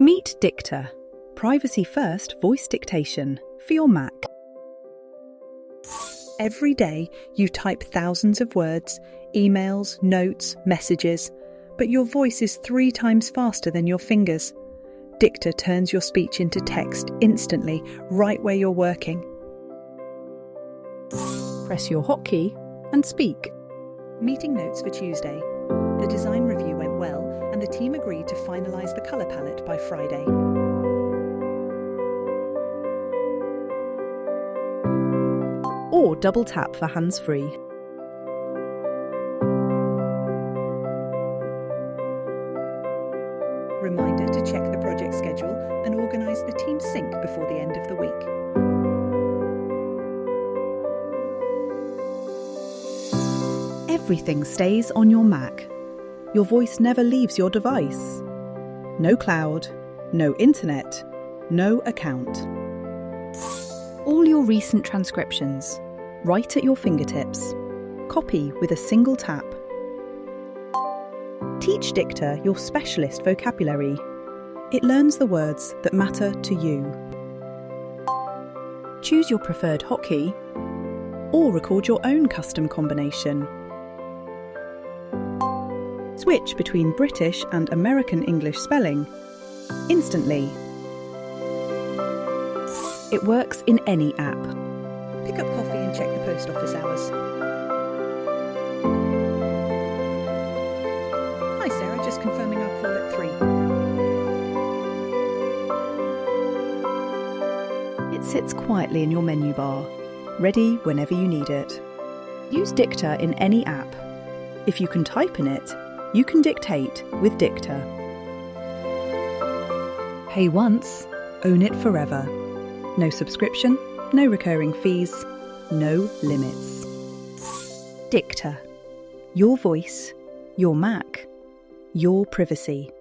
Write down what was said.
Meet Dicta, privacy-first voice dictation for your Mac. Every day you type thousands of words, emails, notes, messages, but your voice is 3 times faster than your fingers. Dicta turns your speech into text instantly, right where you're working. Press your hotkey and speak. Meeting notes for Tuesday. The design review went well, and the team agreed to finalise the colour palette by Friday. Or double tap for hands-free. Reminder to check the project schedule and organise the team sync before the end of the week. Everything stays on your Mac. Your voice never leaves your device. No cloud, no internet, no account. All your recent transcriptions, right at your fingertips. Copy with a single tap. Teach Dicta your specialist vocabulary. It learns the words that matter to you. Choose your preferred hotkey or record your own custom combination. Switch between British and American English spelling instantly. It works in any app. Pick up coffee and check the post office hours. Hi Sarah, just confirming our call at 3. It sits quietly in your menu bar, ready whenever you need it. Use Dicta in any app. If you can type in it, you can dictate with Dicta. Pay once, own it forever. No subscription, no recurring fees, no limits. Dicta. Your voice, your Mac, your privacy.